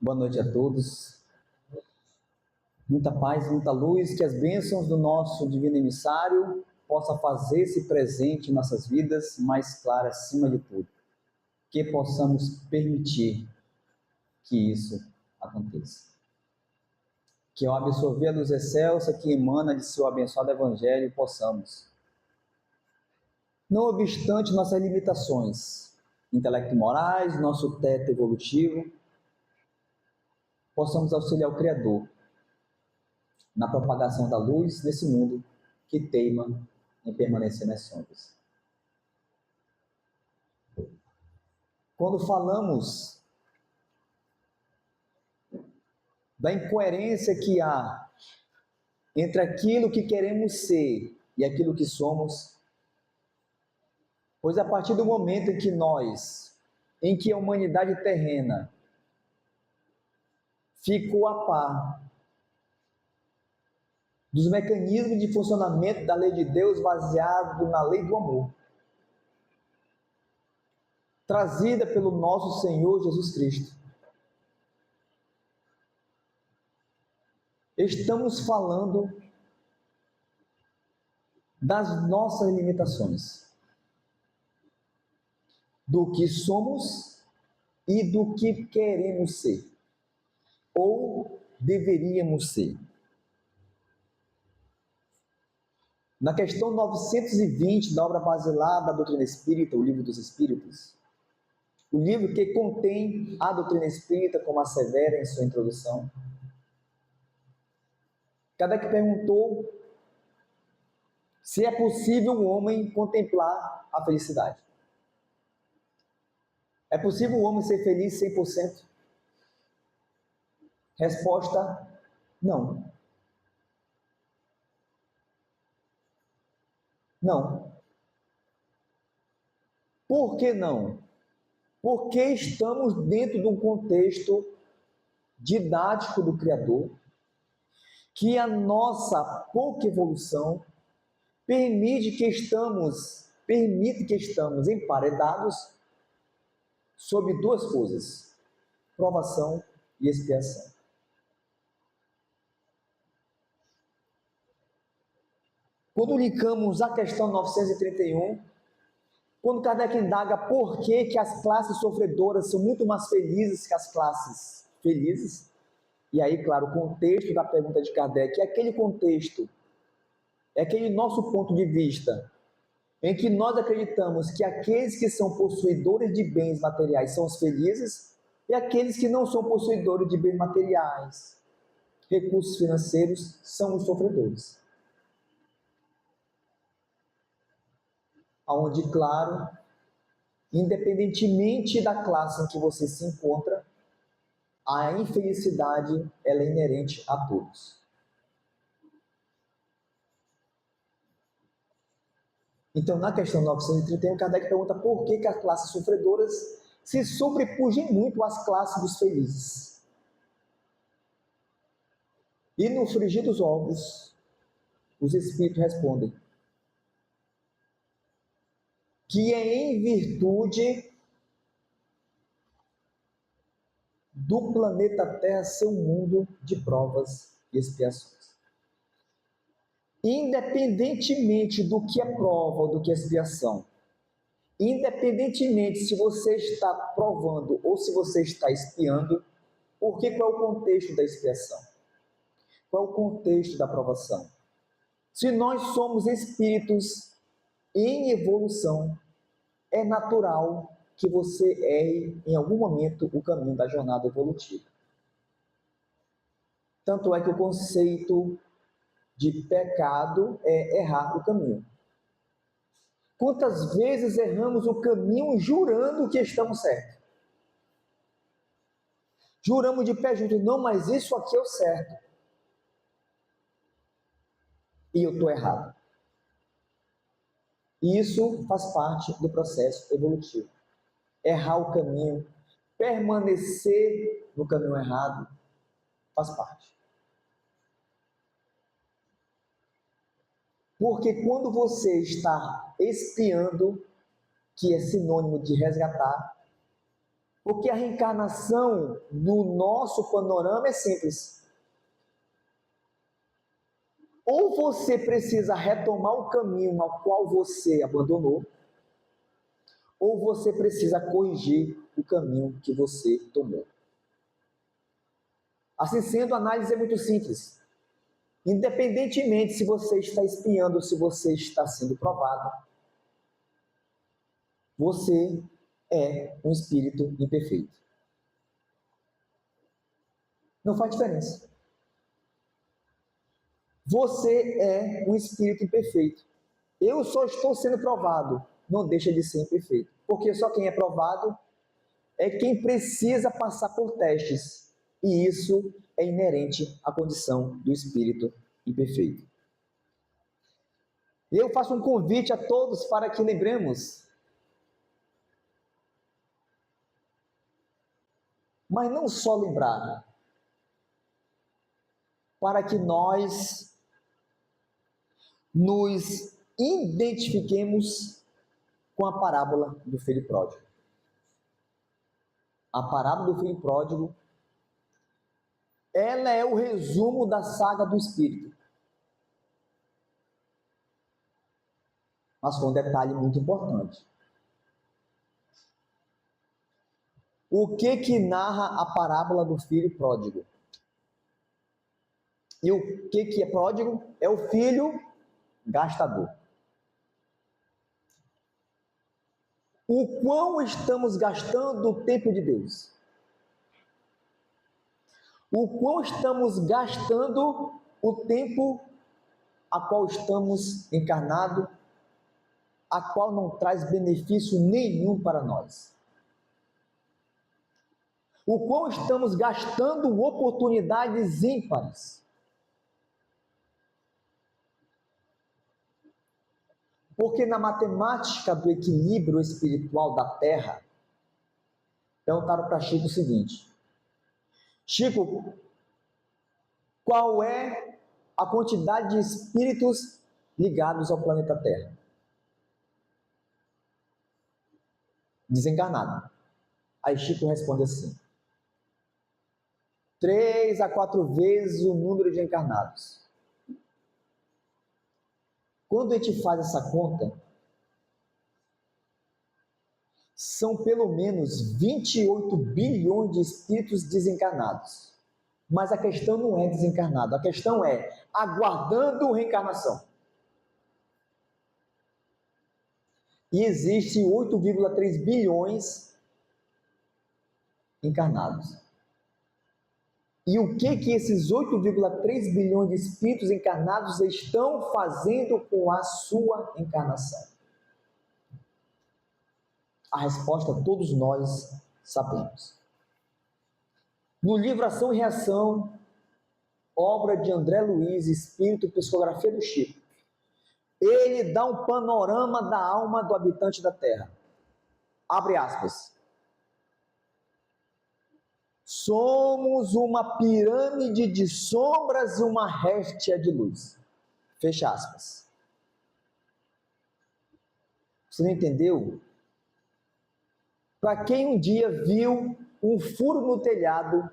Boa noite a todos. Muita paz, muita luz, que as bênçãos do nosso divino emissário possam fazer-se presente em nossas vidas, mais claro acima de tudo. Que possamos permitir que isso aconteça. Que ao absorver a luz excelsa que emana de seu abençoado evangelho, possamos, não obstante nossas limitações intelecto-morais, nosso teto evolutivo, possamos auxiliar o Criador na propagação da luz nesse mundo que teima em permanecer nas sombras. Quando falamos da incoerência que há entre aquilo que queremos ser e aquilo que somos, pois a partir do momento em que a humanidade terrena ficou a par dos mecanismos de funcionamento da lei de Deus baseado na lei do amor, trazida pelo nosso Senhor Jesus Cristo. Estamos falando das nossas limitações, do que somos e do que queremos ser, ou deveríamos ser. Na questão 920 da obra basilar da doutrina espírita, o Livro dos Espíritos, o livro que contém a doutrina espírita, como assevera em sua introdução, Kardec perguntou se é possível o homem contemplar a felicidade. É possível o homem ser feliz 100%? Resposta: não. Não. Por que não? Porque estamos dentro de um contexto didático do Criador, que a nossa pouca evolução permite que estamos emparedados sobre duas coisas: provação e expiação. Quando linkamos a questão 931, quando Kardec indaga por que as classes sofredoras são muito mais felizes que as classes felizes, e aí, claro, o contexto da pergunta de Kardec é aquele contexto, é aquele nosso ponto de vista, em que nós acreditamos que aqueles que são possuidores de bens materiais são os felizes, e aqueles que não são possuidores de bens materiais, recursos financeiros, são os sofredores. Onde, claro, independentemente da classe em que você se encontra, a infelicidade ela é inerente a todos. Então, na questão 931, Kardec pergunta por que as classes sofredoras se sobrepujam muito às classes dos felizes. E no frigir dos ovos, os espíritos respondem que é em virtude do planeta Terra ser um mundo de provas e expiações. Independentemente do que é prova ou do que é expiação, independentemente se você está provando ou se você está expiando, porque qual é o contexto da expiação? Qual é o contexto da provação? Se nós somos espíritos em evolução, é natural que você erre em algum momento o caminho da jornada evolutiva. Tanto é que o conceito de pecado é errar o caminho. Quantas vezes erramos o caminho jurando que estamos certos? Juramos de pé junto, não, mas isso aqui é o certo. E eu estou errado. E isso faz parte do processo evolutivo. Errar o caminho, permanecer no caminho errado, faz parte. Porque quando você está expiando, que é sinônimo de resgatar, Porque a reencarnação do nosso panorama é simples. Ou você precisa retomar o caminho ao qual você abandonou, ou você precisa corrigir o caminho que você tomou. Assim sendo, a análise é muito simples. Independentemente se você está espiando ou se você está sendo provado, você é um espírito imperfeito. Não faz diferença. Você é um espírito imperfeito. Eu só estou sendo provado, não deixa de ser imperfeito. Porque só quem é provado é quem precisa passar por testes. E isso é inerente à condição do espírito imperfeito. E eu faço um convite a todos para que lembremos, mas não só lembrar, para que nós nos identifiquemos com a parábola do filho pródigo. A parábola do filho pródigo, ela é o resumo da saga do Espírito. Mas com um detalhe muito importante. O que narra a parábola do filho pródigo? E o que é pródigo? É o filho gastador. O quão estamos gastando o tempo de Deus? O quão estamos gastando o tempo a qual estamos encarnados, a qual não traz benefício nenhum para nós? O quão estamos gastando oportunidades ímpares? Porque na matemática do equilíbrio espiritual da Terra, perguntaram para Chico o seguinte: Chico, qual é a quantidade de espíritos ligados ao planeta Terra? Desencarnado. Aí Chico responde assim: 3 a 4 vezes o número de encarnados. Quando a gente faz essa conta, são pelo menos 28 bilhões de espíritos desencarnados. Mas a questão não é desencarnado, a questão é aguardando reencarnação. E existe 8,3 bilhões encarnados. E o que esses 8,3 bilhões de espíritos encarnados estão fazendo com a sua encarnação? A resposta todos nós sabemos. No livro Ação e Reação, obra de André Luiz, Espírito, Psicografia do Chico, ele dá um panorama da alma do habitante da Terra. Abre aspas. Somos uma pirâmide de sombras e uma réstia de luz. Fecha aspas. Você não entendeu? Para quem um dia viu um furo no telhado,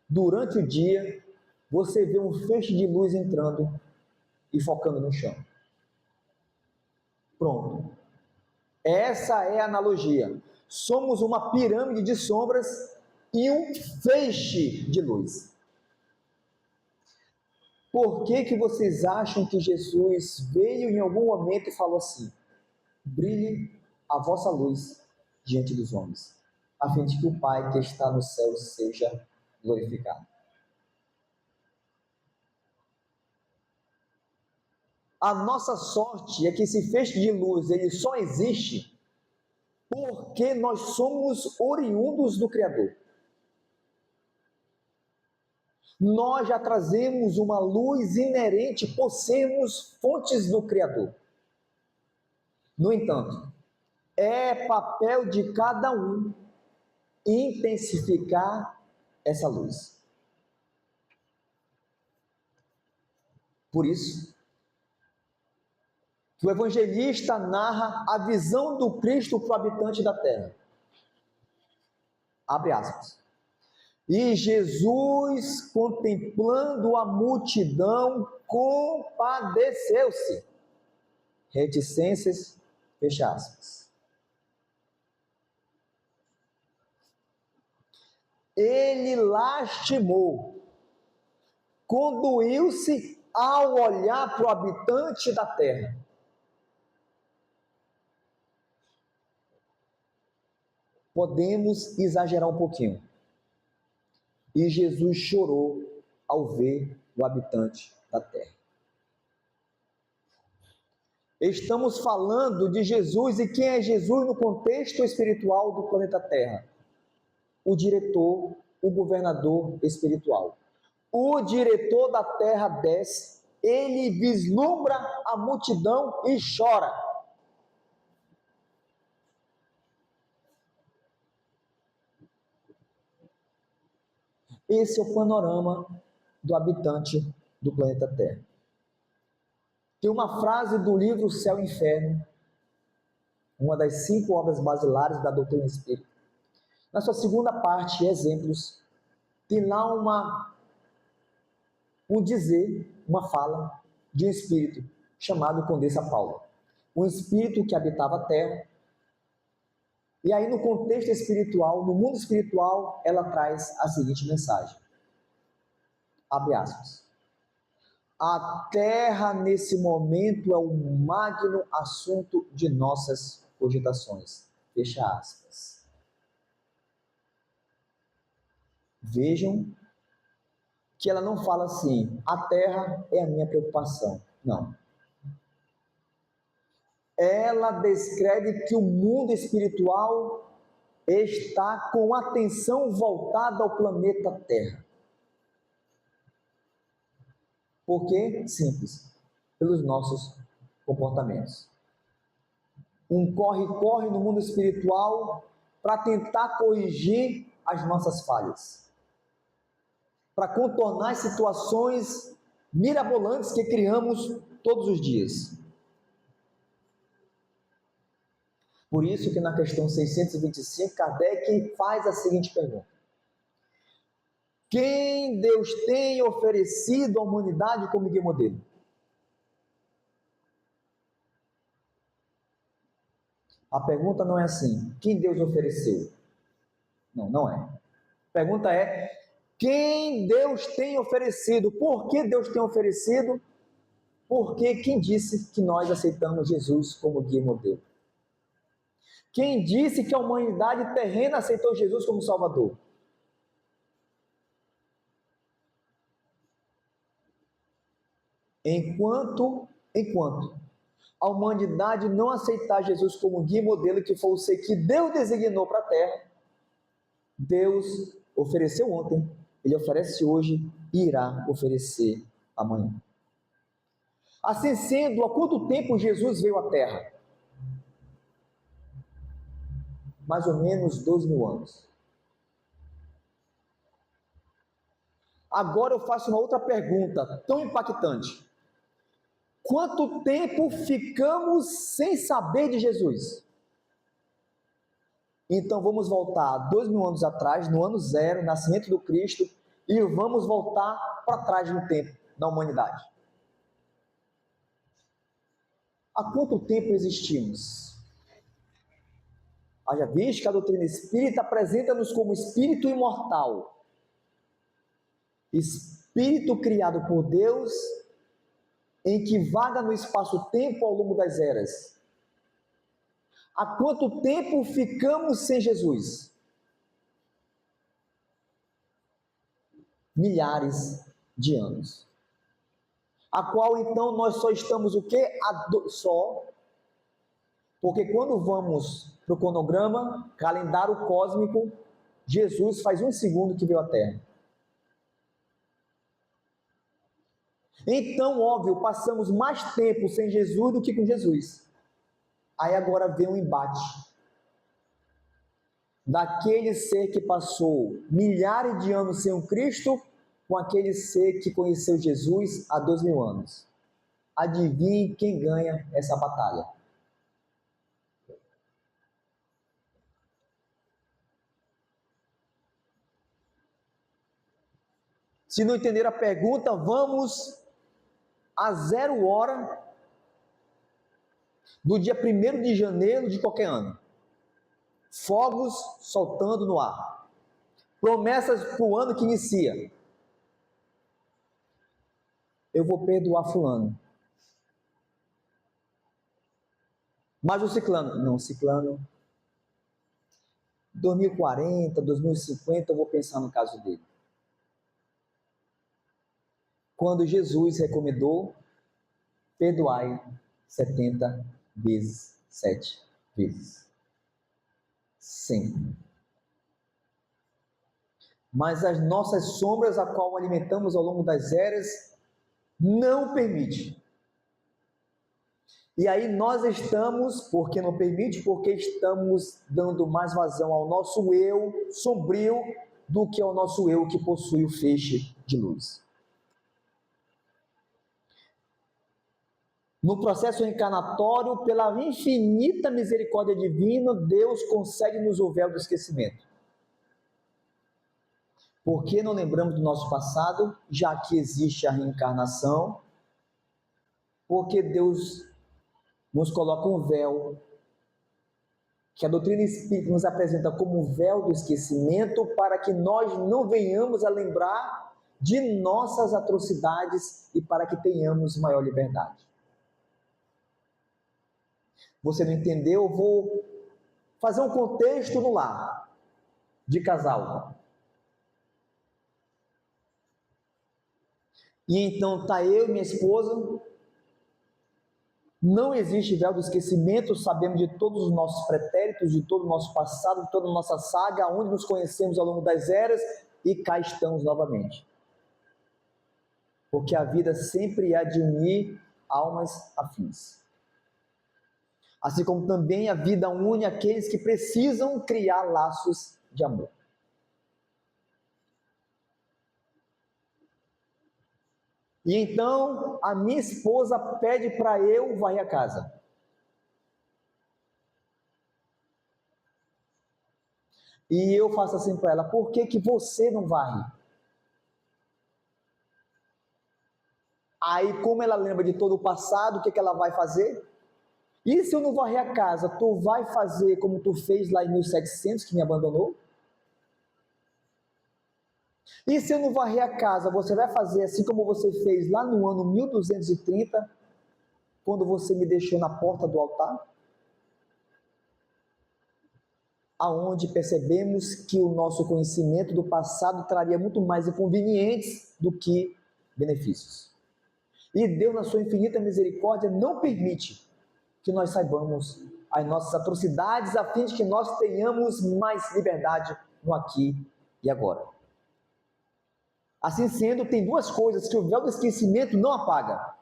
durante o dia, você vê um feixe de luz entrando e focando no chão. Pronto. Essa é a analogia. Somos uma pirâmide de sombras e um feixe de luz. Por que vocês acham que Jesus veio em algum momento e falou assim: brilhe a vossa luz diante dos homens, a fim de que o Pai que está no céu seja glorificado? A nossa sorte é que esse feixe de luz ele só existe porque nós somos oriundos do Criador. Nós já trazemos uma luz inerente por sermos fontes do Criador. No entanto, é papel de cada um intensificar essa luz. Por isso, que o evangelista narra a visão do Cristo para o habitante da terra. Abre aspas. E Jesus, contemplando a multidão, compadeceu-se. Reticências, fecha aspas. Ele lastimou, conduiu-se ao olhar para o habitante da terra. Podemos exagerar um pouquinho. E Jesus chorou ao ver o habitante da terra. Estamos falando de Jesus, e quem é Jesus no contexto espiritual do planeta Terra? O diretor, o governador espiritual. O diretor da terra desce, ele vislumbra a multidão e chora. Esse é o panorama do habitante do planeta Terra. Tem uma frase do livro Céu e Inferno, uma das 5 obras basilares da doutrina espírita. Na sua segunda parte, exemplos, tem lá um dizer, uma fala de um espírito chamado Condessa Paula. Um espírito que habitava a Terra. E aí, no contexto espiritual, no mundo espiritual, ela traz a seguinte mensagem. Abre aspas. A Terra, nesse momento, é o magno assunto de nossas cogitações. Fecha aspas. Vejam que ela não fala assim, a Terra é a minha preocupação. Não. Ela descreve que o mundo espiritual está com atenção voltada ao planeta Terra. Por quê? Simples. Pelos nossos comportamentos. Um corre-corre no mundo espiritual para tentar corrigir as nossas falhas. Para contornar situações mirabolantes que criamos todos os dias. Por isso que na questão 625, Kardec faz a seguinte pergunta. Quem Deus tem oferecido à humanidade como guia modelo? A pergunta não é assim, quem Deus ofereceu? Não, não é. A pergunta é, quem Deus tem oferecido? Por que Deus tem oferecido? Porque quem disse que nós aceitamos Jesus como guia modelo? Quem disse que a humanidade terrena aceitou Jesus como Salvador? Enquanto a humanidade não aceitar Jesus como guia e modelo, que foi o ser que Deus designou para a Terra, Deus ofereceu ontem, Ele oferece hoje e irá oferecer amanhã. Assim sendo, há quanto tempo Jesus veio à Terra? Mais ou menos 12.000 anos. Agora eu faço uma outra pergunta, tão impactante. Quanto tempo ficamos sem saber de Jesus? Então vamos voltar 2.000 anos atrás, no ano 0, nascimento do Cristo, e vamos voltar para trás no tempo da humanidade. Há quanto tempo existimos? Haja visto que a doutrina espírita apresenta-nos como espírito imortal, espírito criado por Deus, em que vaga no espaço-tempo ao longo das eras. Há quanto tempo ficamos sem Jesus? Milhares de anos. A qual então nós só estamos o quê? Só. Porque quando vamos para o cronograma, calendário cósmico, Jesus faz 1 segundo que veio à Terra. Então, óbvio, passamos mais tempo sem Jesus do que com Jesus. Aí agora vem um embate. Daquele ser que passou milhares de anos sem o Cristo, com aquele ser que conheceu Jesus há 2.000 anos. Adivinhe quem ganha essa batalha? Se não entender a pergunta, vamos a 0 hora do dia 1º de janeiro de qualquer ano. Fogos soltando no ar. Promessas para o ano que inicia. Eu vou perdoar fulano. Mas o ciclano, não, ciclano, 2040, 2050, eu vou pensar no caso dele. Quando Jesus recomendou, perdoai 70 vezes, 7 vezes. Sempre. Mas as nossas sombras, a qual alimentamos ao longo das eras, não permite. E aí nós estamos, porque não permite, porque estamos dando mais vazão ao nosso eu sombrio do que ao nosso eu que possui o feixe de luz. No processo reencarnatório, pela infinita misericórdia divina, Deus concede-nos o véu do esquecimento. Por que não lembramos do nosso passado, já que existe a reencarnação? Porque Deus nos coloca um véu, que a doutrina espírita nos apresenta como o véu do esquecimento, para que nós não venhamos a lembrar de nossas atrocidades e para que tenhamos maior liberdade. Você não entendeu? Eu vou fazer um contexto no lar, de casal. E então está eu e minha esposa, não existe véu do esquecimento, sabemos de todos os nossos pretéritos, de todo o nosso passado, de toda a nossa saga, onde nos conhecemos ao longo das eras, e cá estamos novamente. Porque a vida sempre há de unir almas afins. Assim como também a vida une aqueles que precisam criar laços de amor. E então a minha esposa pede para eu varrer a casa. E eu faço assim para ela: por que você não varre? Aí, como ela lembra de todo o passado, o que ela vai fazer? E se eu não varrer a casa, tu vai fazer como tu fez lá em 1700, que me abandonou? E se eu não varrer a casa, você vai fazer assim como você fez lá no ano 1230, quando você me deixou na porta do altar? Aonde percebemos que o nosso conhecimento do passado traria muito mais inconvenientes do que benefícios. E Deus, na sua infinita misericórdia, não permite que nós saibamos as nossas atrocidades, a fim de que nós tenhamos mais liberdade no aqui e agora. Assim sendo, tem duas coisas que o véu do esquecimento não apaga.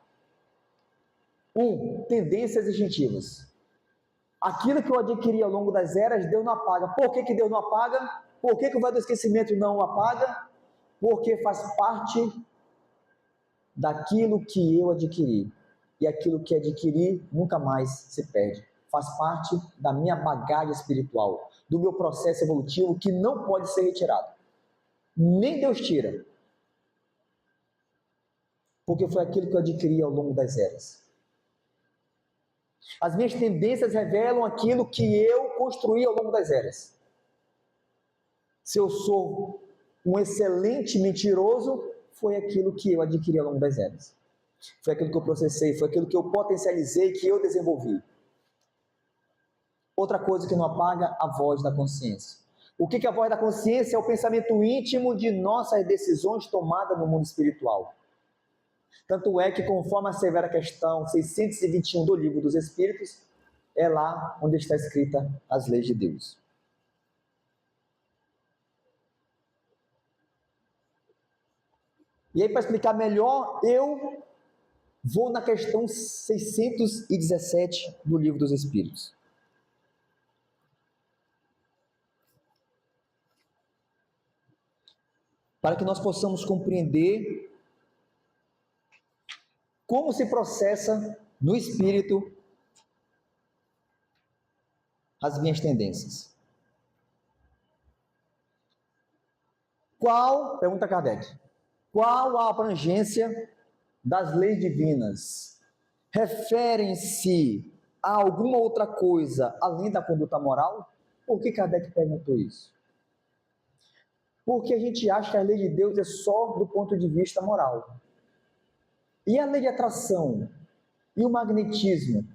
Tendências instintivas. Aquilo que eu adquiri ao longo das eras, Deus não apaga. Por que Deus não apaga? Por que o véu do esquecimento não apaga? Porque faz parte daquilo que eu adquiri. E aquilo que adquiri nunca mais se perde. Faz parte da minha bagagem espiritual, do meu processo evolutivo, que não pode ser retirado. Nem Deus tira. Porque foi aquilo que eu adquiri ao longo das eras. As minhas tendências revelam aquilo que eu construí ao longo das eras. Se eu sou um excelente mentiroso, foi aquilo que eu adquiri ao longo das eras. Foi aquilo que eu processei, foi aquilo que eu potencializei, que eu desenvolvi. Outra coisa que não apaga, a voz da consciência. O que é a voz da consciência? É o pensamento íntimo de nossas decisões tomadas no mundo espiritual. Tanto é que, conforme assevera a questão 621 do Livro dos Espíritos, é lá onde está escrita as leis de Deus. E aí, para explicar melhor, eu vou na questão 617 do Livro dos Espíritos. Para que nós possamos compreender como se processa no espírito as minhas tendências. Pergunta Kardec, Qual a abrangência das leis divinas? Referem-se a alguma outra coisa além da conduta moral? Por que Kardec perguntou isso? Porque a gente acha que a lei de Deus é só do ponto de vista moral. E a lei de atração? E o magnetismo?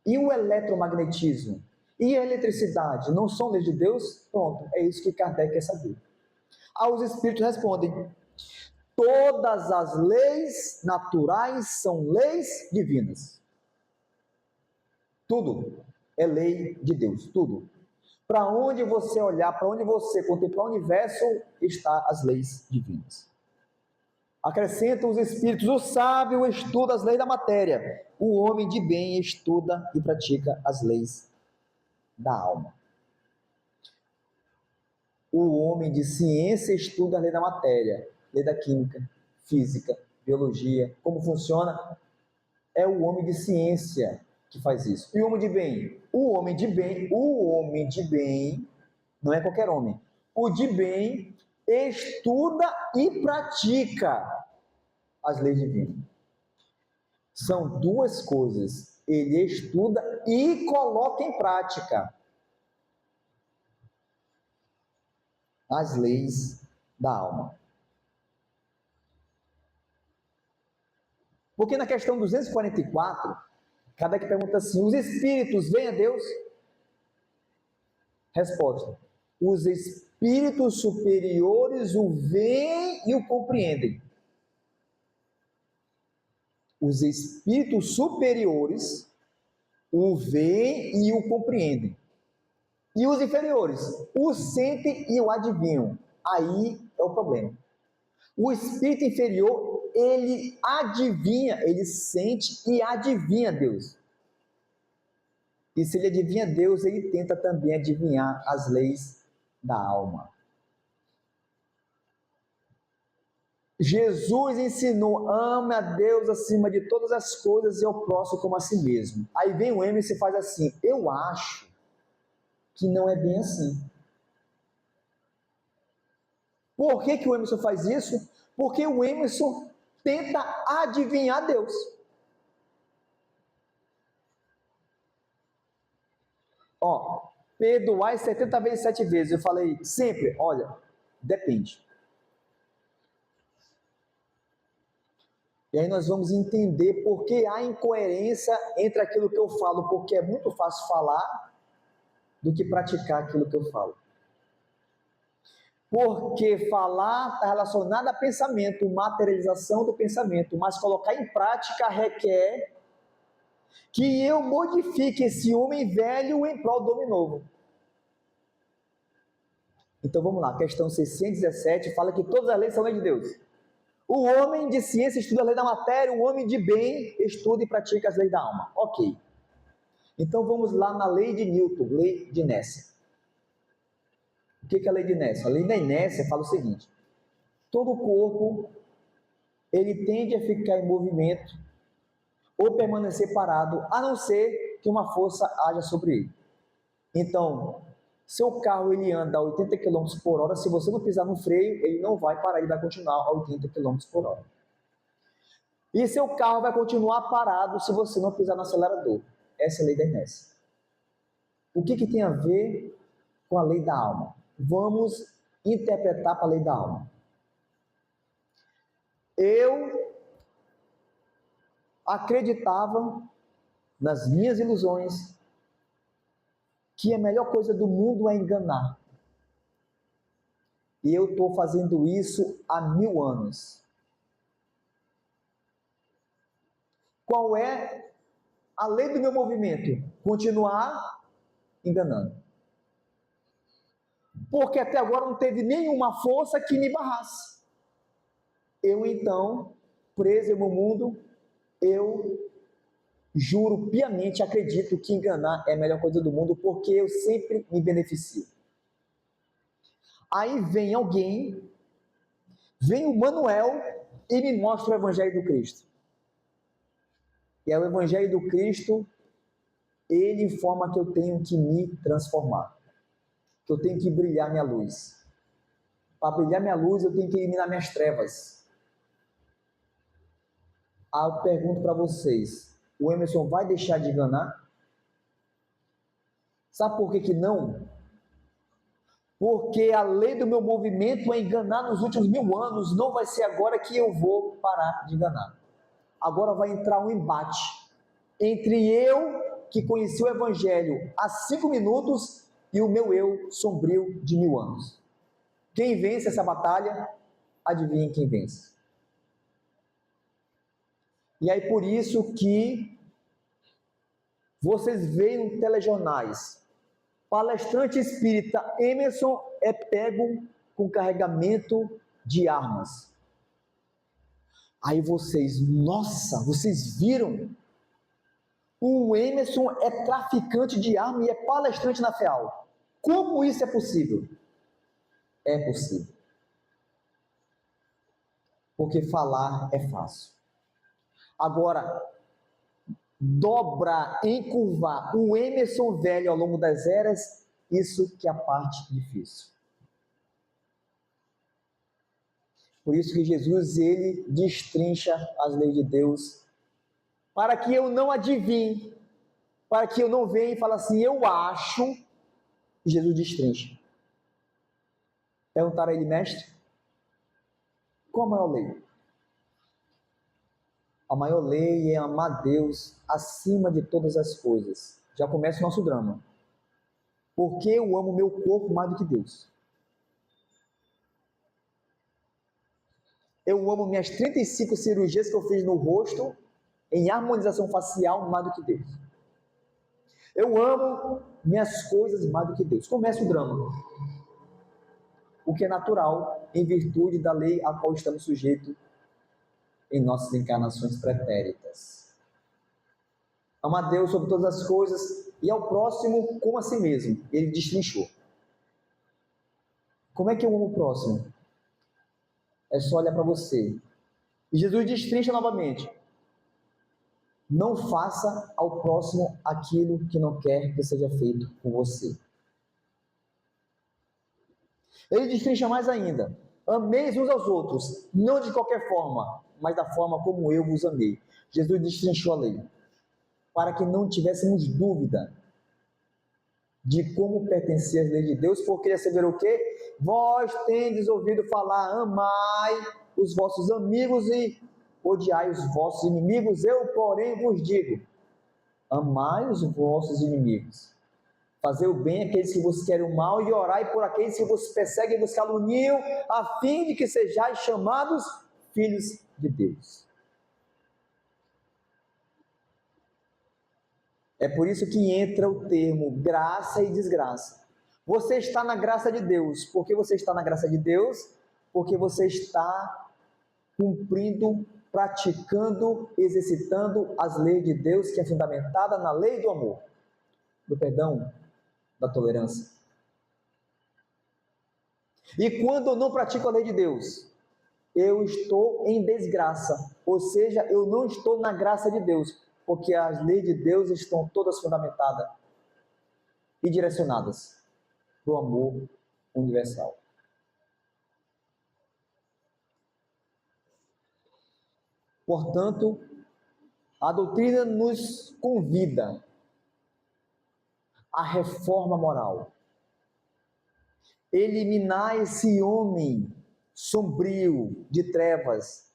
E o eletromagnetismo? E a eletricidade? Não são leis de Deus? Pronto, é isso que Kardec quer saber. Aí os espíritos respondem: todas as leis naturais são leis divinas. Tudo é lei de Deus, tudo. Para onde você olhar, para onde você contemplar o universo, está as leis divinas. Acrescentam os espíritos: o sábio estuda as leis da matéria, o homem de bem estuda e pratica as leis da alma. O homem de ciência estuda a lei da matéria, lei da química, física, biologia, como funciona. É o homem de ciência que faz isso. E o homem de bem? O homem de bem, não é qualquer homem. O de bem estuda e pratica as leis divinas. São duas coisas. Ele estuda e coloca em prática as leis da alma. Porque na questão 244, Kardec pergunta assim: os espíritos veem a Deus? Resposta: os espíritos superiores o veem e o compreendem. Os espíritos superiores o veem e o compreendem. E os inferiores o sentem e o adivinham. Aí é o problema. O espírito inferior, ele adivinha, ele sente e adivinha Deus. E se ele adivinha Deus, ele tenta também adivinhar as leis da alma. Jesus ensinou: ame a Deus acima de todas as coisas e ao próximo como a si mesmo. Aí vem o Emerson e faz assim: eu acho que não é bem assim. Por que o Emerson faz isso? Porque o Emerson tenta adivinhar Deus. Ó, perdoar 70 vezes 7 vezes. Eu falei sempre: olha, depende. E aí nós vamos entender por que há incoerência entre aquilo que eu falo, porque é muito fácil falar, do que praticar aquilo que eu falo. Porque falar está relacionado a pensamento, materialização do pensamento, mas colocar em prática requer que eu modifique esse homem velho em prol do homem novo. Então vamos lá, questão 617 fala que todas as leis são leis de Deus. O homem de ciência estuda a lei da matéria, o homem de bem estuda e pratica as leis da alma. Ok. Então vamos lá na lei de Newton, lei de inércia. O que é a lei de inércia? A lei da inércia fala o seguinte: todo corpo ele tende a ficar em movimento ou permanecer parado, a não ser que uma força haja sobre ele. Então, seu carro ele anda a 80 km por hora, se você não pisar no freio, ele não vai parar, ele vai continuar a 80 km por hora. E seu carro vai continuar parado se você não pisar no acelerador. Essa é a lei da inércia. O que tem a ver com a lei da alma? Vamos interpretar para a lei da alma. Eu acreditava nas minhas ilusões que a melhor coisa do mundo é enganar. E eu estou fazendo isso há 1000 anos. Qual é a lei do meu movimento? Continuar enganando. Porque até agora não teve nenhuma força que me barrasse. Eu então, preso no mundo, eu juro piamente, acredito que enganar é a melhor coisa do mundo, porque eu sempre me beneficio. Aí vem alguém, vem o Manuel e me mostra o Evangelho do Cristo. E é o Evangelho do Cristo, ele informa que eu tenho que me transformar, que eu tenho que brilhar minha luz. Para brilhar minha luz, eu tenho que eliminar minhas trevas. Eu pergunto para vocês, o Emerson vai deixar de enganar? Sabe por que que não? Porque a lei do meu movimento é enganar nos últimos 1000 anos, não vai ser agora que eu vou parar de enganar. Agora vai entrar um embate entre eu, que conheci o Evangelho há 5 minutos, e o meu eu sombrio de 1000 anos. Quem vence essa batalha? Adivinhem quem vence. E aí por isso que vocês veem em telejornais, palestrante espírita Emerson é pego com carregamento de armas. Aí vocês, nossa, vocês viram? O Emerson é traficante de arma e é palestrante na FEAL. Como isso é possível? É possível. Porque falar é fácil. Agora, dobrar, encurvar o Emerson velho ao longo das eras, isso que é a parte difícil. Por isso que Jesus, ele destrincha as leis de Deus, para que eu não adivinhe, para que eu não venha e fale assim, eu acho, e Jesus destrincha. Perguntaram a ele, mestre, qual a maior lei? A maior lei é amar Deus acima de todas as coisas. Já começa o nosso drama. Porque eu amo meu corpo mais do que Deus. Eu amo minhas 35 cirurgias que eu fiz no rosto, em harmonização facial, mais do que Deus. Eu amo minhas coisas mais do que Deus. Começa o drama. O que é natural, em virtude da lei a qual estamos sujeitos em nossas encarnações pretéritas. Amar Deus sobre todas as coisas e ao próximo como a si mesmo. Ele destrinchou. Como é que eu amo o próximo? É só olhar para você. E Jesus destrincha novamente. Não faça ao próximo aquilo que não quer que seja feito com você. Ele destrincha mais ainda. Ameis uns aos outros, não de qualquer forma, mas da forma como eu vos amei. Jesus destrinchou a lei, para que não tivéssemos dúvida de como pertencer às leis de Deus, porque ia saber o quê? Vós tendes ouvido falar, amai os vossos amigos e odiai os vossos inimigos. Eu, porém, vos digo, amai os vossos inimigos. Fazer o bem àqueles que vos querem o mal e orai por aqueles que vos perseguem e vos caluniam, a fim de que sejais chamados filhos de Deus. É por isso que entra o termo graça e desgraça. Você está na graça de Deus. Por que você está na graça de Deus? Porque você está cumprindo, praticando, exercitando as leis de Deus, que é fundamentada na lei do amor, do perdão, da tolerância. E quando eu não pratico a lei de Deus, eu estou em desgraça, ou seja, eu não estou na graça de Deus, porque as leis de Deus estão todas fundamentadas e direcionadas para o amor universal. Portanto, a doutrina nos convida à reforma moral. Eliminar esse homem sombrio de trevas,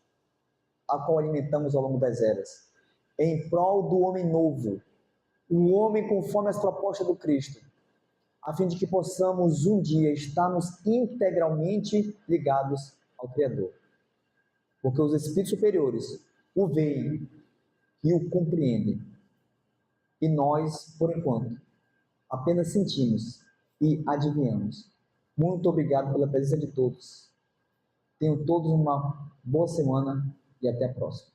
a qual alimentamos ao longo das eras, em prol do homem novo, um homem conforme as propostas do Cristo, a fim de que possamos um dia estarmos integralmente ligados ao Criador. Porque os espíritos superiores o veem e o compreendem. E nós, por enquanto, apenas sentimos e adivinhamos. Muito obrigado pela presença de todos. Tenham todos uma boa semana e até a próxima.